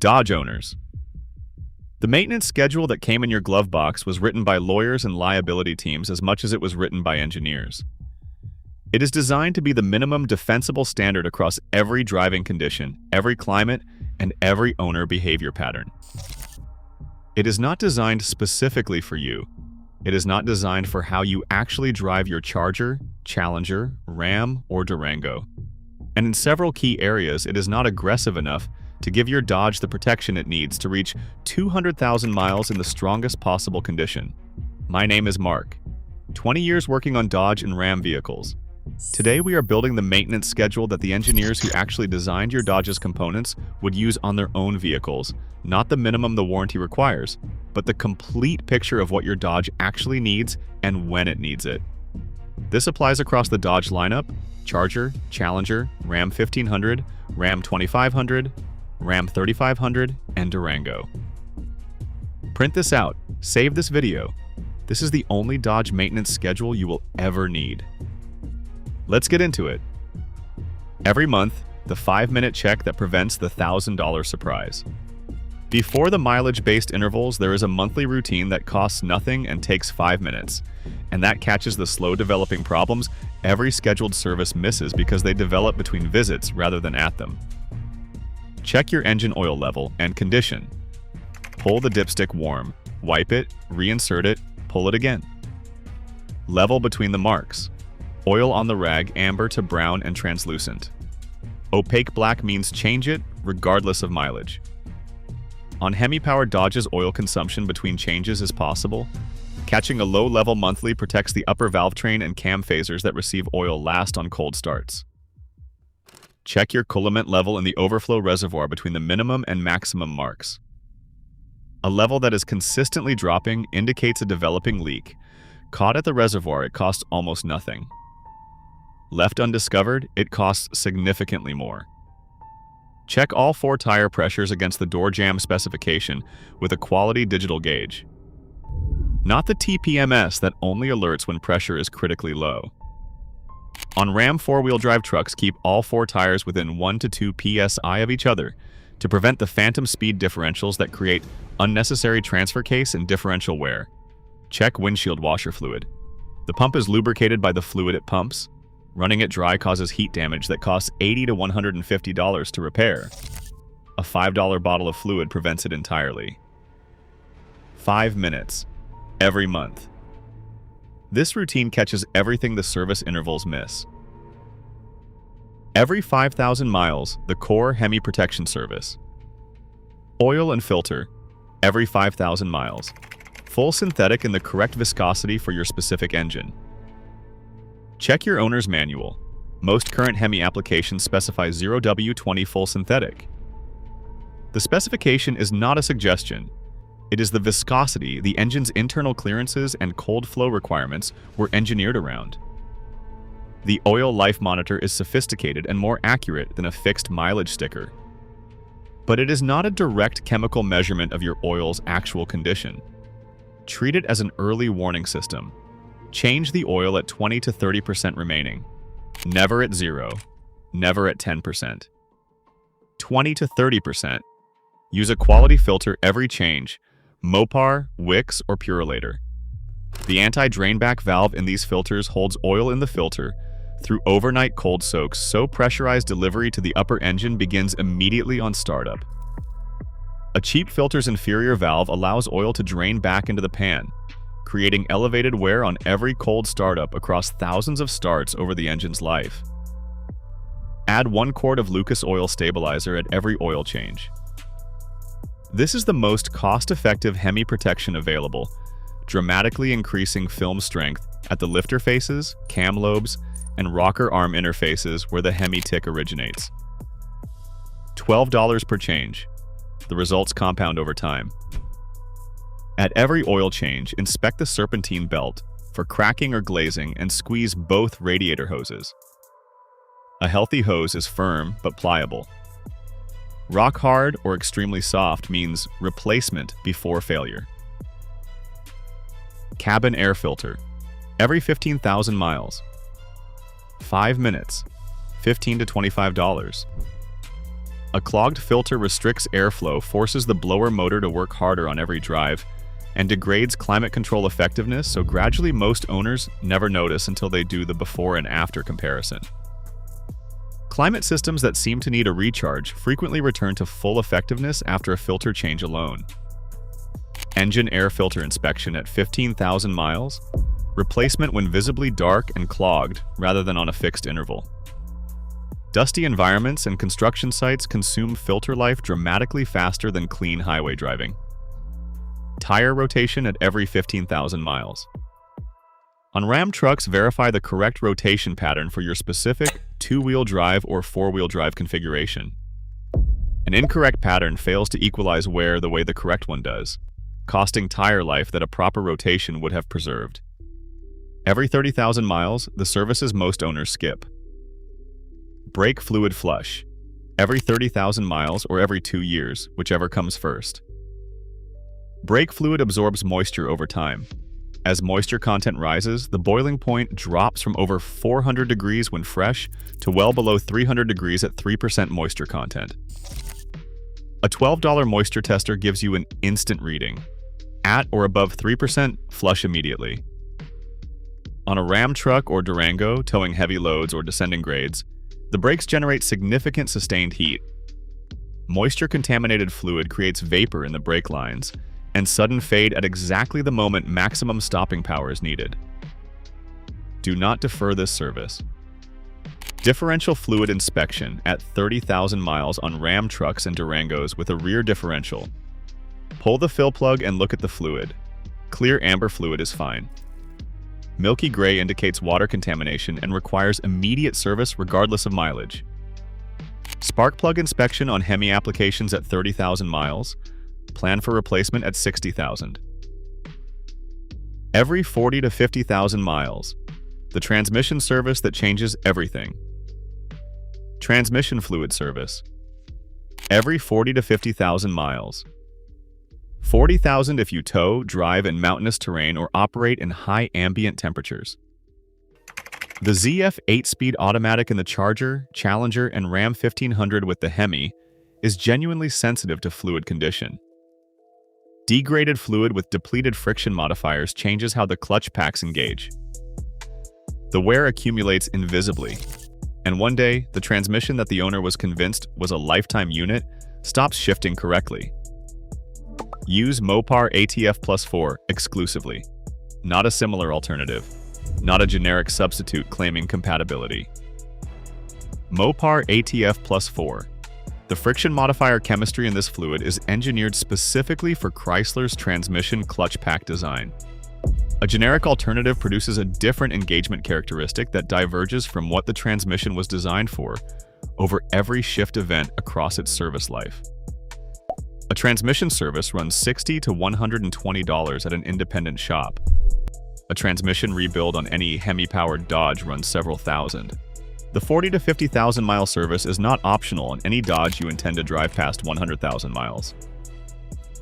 Dodge owners. The maintenance schedule that came in your glove box was written by lawyers and liability teams as much as it was written by engineers. It is designed to be the minimum defensible standard across every driving condition, every climate, and every owner behavior pattern. It is not designed specifically for you. It is not designed for how you actually drive your Charger, Challenger, Ram, or Durango. And in several key areas, it is not aggressive enough to give your Dodge the protection it needs to reach 200,000 miles in the strongest possible condition. My name is Mark, 20 years working on Dodge and Ram vehicles. Today we are building the maintenance schedule that the engineers who actually designed your Dodge's components would use on their own vehicles, not the minimum the warranty requires, but the complete picture of what your Dodge actually needs and when it needs it. This applies across the Dodge lineup: Charger, Challenger, Ram 1500, Ram 2500, Ram 3500, and Durango. Print this out, save this video. This is the only Dodge maintenance schedule you will ever need. Let's get into it. Every month, the 5-minute check that prevents the $1,000 surprise. Before the mileage-based intervals, there is a monthly routine that costs nothing and takes 5 minutes, and that catches the slow-developing problems every scheduled service misses because they develop between visits rather than at them. Check your engine oil level and condition. Pull the dipstick warm, wipe it, reinsert it, pull it again. Level between the marks. Oil on the rag amber to brown and translucent. Opaque black means change it, regardless of mileage. On Hemi-powered Dodge's, oil consumption between changes is possible. Catching a low-level monthly protects the upper valve train and cam phasers that receive oil last on cold starts. Check your coolant level in the overflow reservoir between the minimum and maximum marks. A level that is consistently dropping indicates a developing leak. Caught at the reservoir, it costs almost nothing. Left undiscovered, it costs significantly more. Check all 4 tire pressures against the door jamb specification with a quality digital gauge. Not the TPMS that only alerts when pressure is critically low. On Ram 4-wheel drive trucks, keep all 4 tires within 1 to 2 psi of each other to prevent the phantom speed differentials that create unnecessary transfer case and differential wear. Check windshield washer fluid. The pump is lubricated by the fluid it pumps. Running it dry causes heat damage that costs $80 to $150 to repair. A $5 bottle of fluid prevents it entirely. 5 minutes. Every month. This routine catches everything the service intervals miss. Every 5,000 miles, the core Hemi protection service. Oil and filter. Every 5,000 miles. Full synthetic in the correct viscosity for your specific engine. Check your owner's manual. Most current Hemi applications specify 0W20 full synthetic. The specification is not a suggestion. It is the viscosity the engine's internal clearances and cold flow requirements were engineered around. The oil life monitor is sophisticated and more accurate than a fixed mileage sticker. But it is not a direct chemical measurement of your oil's actual condition. Treat it as an early warning system. Change the oil at 20 to 30% remaining. Never at 0. Never at 10%. 20 to 30%. Use a quality filter every change, Mopar, Wix, or Purolator. The anti-drainback valve in these filters holds oil in the filter through overnight cold soaks, so pressurized delivery to the upper engine begins immediately on startup. A cheap filter's inferior valve allows oil to drain back into the pan, creating elevated wear on every cold startup across thousands of starts over the engine's life. Add 1 quart of Lucas oil stabilizer at every oil change. This is the most cost-effective Hemi protection available, dramatically increasing film strength at the lifter faces, cam lobes, and rocker arm interfaces where the Hemi tick originates. $12 per change. The results compound over time. At every oil change, inspect the serpentine belt for cracking or glazing and squeeze both radiator hoses. A healthy hose is firm but pliable. Rock hard or extremely soft means replacement before failure. Cabin air filter. Every 15,000 miles. 5 minutes. $15 to $25. A clogged filter restricts airflow, forces the blower motor to work harder on every drive, and degrades climate control effectiveness, so gradually most owners never notice until they do the before and after comparison. Climate systems that seem to need a recharge frequently return to full effectiveness after a filter change alone. Engine air filter inspection at 15,000 miles. Replacement when visibly dark and clogged rather than on a fixed interval. Dusty environments and construction sites consume filter life dramatically faster than clean highway driving. Tire rotation at every 15,000 miles. On Ram trucks, verify the correct rotation pattern for your specific two-wheel drive or four-wheel drive configuration. An incorrect pattern fails to equalize wear the way the correct one does, costing tire life that a proper rotation would have preserved. Every 30,000 miles, the services most owners skip. Brake fluid flush. Every 30,000 miles or every 2 years, whichever comes first. Brake fluid absorbs moisture over time. As moisture content rises, the boiling point drops from over 400 degrees when fresh to well below 300 degrees at 3% moisture content. A $12 moisture tester gives you an instant reading. At or above 3%, flush immediately. On a Ram truck or Durango towing heavy loads or descending grades, the brakes generate significant sustained heat. Moisture-contaminated fluid creates vapor in the brake lines, and sudden fade at exactly the moment maximum stopping power is needed. Do not defer this service. Differential fluid inspection at 30,000 miles on Ram trucks and Durangos with a rear differential. Pull the fill plug and look at the fluid. Clear amber fluid is fine. Milky gray indicates water contamination and requires immediate service regardless of mileage. Spark plug inspection on Hemi applications at 30,000 miles. Plan for replacement at 60,000. Every 40 to 50,000 miles. The transmission service that changes everything. Transmission fluid service. Every 40 to 50,000 miles. 40,000 if you tow, drive in mountainous terrain or operate in high ambient temperatures. The ZF 8-speed automatic in the Charger, Challenger, and Ram 1500 with the Hemi is genuinely sensitive to fluid condition. Degraded fluid with depleted friction modifiers changes how the clutch packs engage. The wear accumulates invisibly, and one day, the transmission that the owner was convinced was a lifetime unit stops shifting correctly. Use Mopar ATF Plus 4 exclusively, not a similar alternative, not a generic substitute claiming compatibility. Mopar ATF Plus 4. The friction modifier chemistry in this fluid is engineered specifically for Chrysler's transmission clutch pack design. A generic alternative produces a different engagement characteristic that diverges from what the transmission was designed for over every shift event across its service life. A transmission service runs $60 to $120 at an independent shop. A transmission rebuild on any Hemi-powered Dodge runs several thousand. The 40 to 50,000 mile service is not optional on any Dodge you intend to drive past 100,000 miles.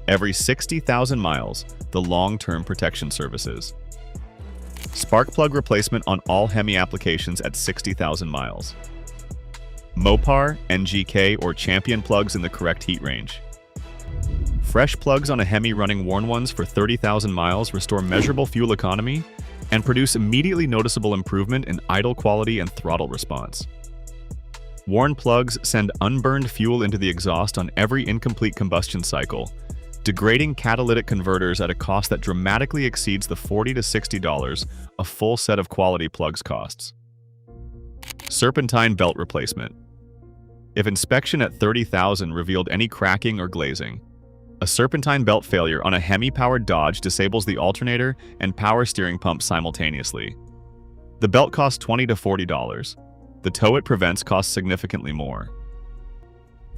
Every 60,000 miles, the long-term protection services. Spark plug replacement on all Hemi applications at 60,000 miles. Mopar, NGK, or Champion plugs in the correct heat range. Fresh plugs on a Hemi running worn ones for 30,000 miles restore measurable fuel economy and produce immediately noticeable improvement in idle quality and throttle response. Worn plugs send unburned fuel into the exhaust on every incomplete combustion cycle, degrading catalytic converters at a cost that dramatically exceeds the $40 to $60 a full set of quality plugs costs. Serpentine belt replacement. If inspection at 30,000 revealed any cracking or glazing, a serpentine belt failure on a Hemi-powered Dodge disables the alternator and power steering pump simultaneously. The belt costs $20 to $40. The tow it prevents costs significantly more.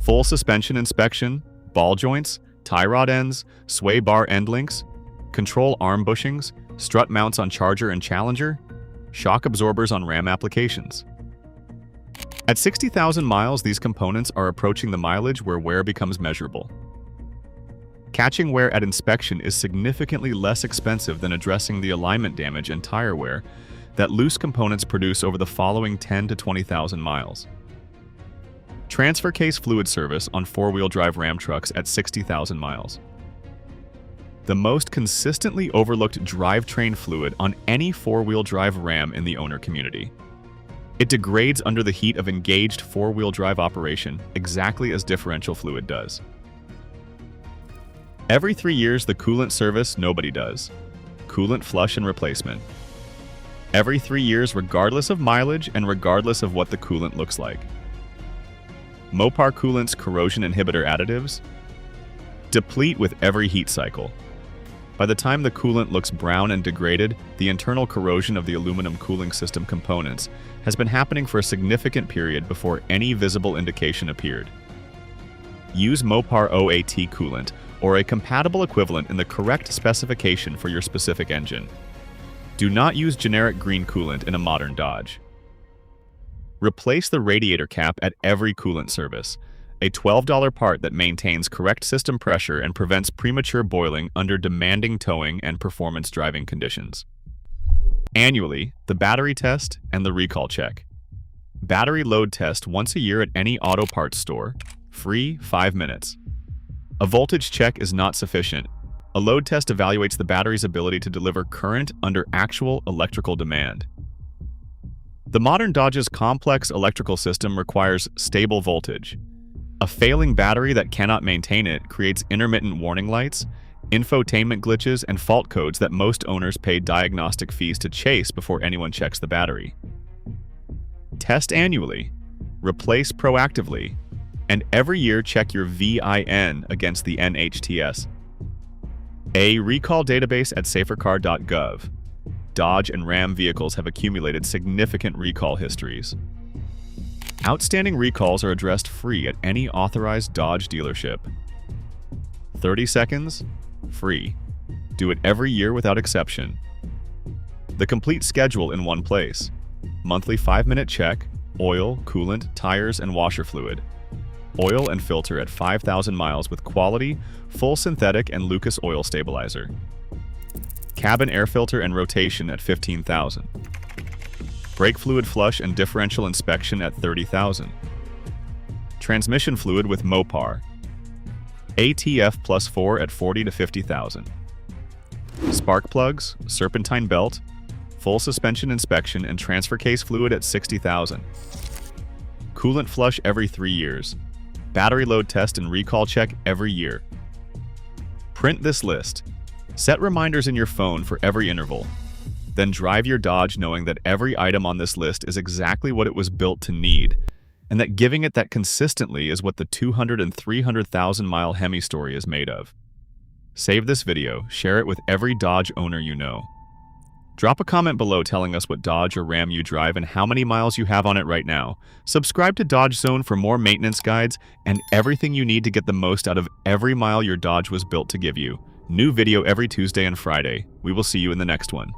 Full suspension inspection, ball joints, tie rod ends, sway bar end links, control arm bushings, strut mounts on Charger and Challenger, shock absorbers on Ram applications. At 60,000 miles, these components are approaching the mileage where wear becomes measurable. Catching wear at inspection is significantly less expensive than addressing the alignment damage and tire wear that loose components produce over the following 10 to 20,000 miles. Transfer case fluid service on four-wheel drive Ram trucks at 60,000 miles. The most consistently overlooked drivetrain fluid on any four-wheel drive Ram in the owner community. It degrades under the heat of engaged four-wheel drive operation exactly as differential fluid does. Every 3 years, the coolant service nobody does. Coolant flush and replacement. Every 3 years, regardless of mileage and regardless of what the coolant looks like. Mopar coolant's corrosion inhibitor additives deplete with every heat cycle. By the time the coolant looks brown and degraded, the internal corrosion of the aluminum cooling system components has been happening for a significant period before any visible indication appeared. Use Mopar OAT coolant or a compatible equivalent in the correct specification for your specific engine. Do not use generic green coolant in a modern Dodge. Replace the radiator cap at every coolant service, a $12 part that maintains correct system pressure and prevents premature boiling under demanding towing and performance driving conditions. Annually, the battery test and the recall check. Battery load test once a year at any auto parts store, free 5 minutes. A voltage check is not sufficient. A load test evaluates the battery's ability to deliver current under actual electrical demand. The modern Dodge's complex electrical system requires stable voltage. A failing battery that cannot maintain it creates intermittent warning lights, infotainment glitches, and fault codes that most owners pay diagnostic fees to chase before anyone checks the battery. Test annually, replace proactively, and every year check your VIN against the NHTS. A recall database at safercar.gov. Dodge and Ram vehicles have accumulated significant recall histories. Outstanding recalls are addressed free at any authorized Dodge dealership. 30 seconds? Free. Do it every year without exception. The complete schedule in one place. Monthly 5-minute check, oil, coolant, tires, and washer fluid. Oil and filter at 5,000 miles with quality, full synthetic and Lucas oil stabilizer. Cabin air filter and rotation at 15,000. Brake fluid flush and differential inspection at 30,000. Transmission fluid with Mopar. ATF plus 4 at 40 to 50,000. Spark plugs, serpentine belt, full suspension inspection and transfer case fluid at 60,000. Coolant flush every 3 years. Battery load test and recall check every year. Print this list. Set reminders in your phone for every interval. Then drive your Dodge knowing that every item on this list is exactly what it was built to need, and that giving it that consistently is what the 200,000 and 300,000 mile Hemi story is made of. Save this video, share it with every Dodge owner you know. Drop a comment below telling us what Dodge or Ram you drive and how many miles you have on it right now. Subscribe to Dodge Zone for more maintenance guides and everything you need to get the most out of every mile your Dodge was built to give you. New video every Tuesday and Friday. We will see you in the next one.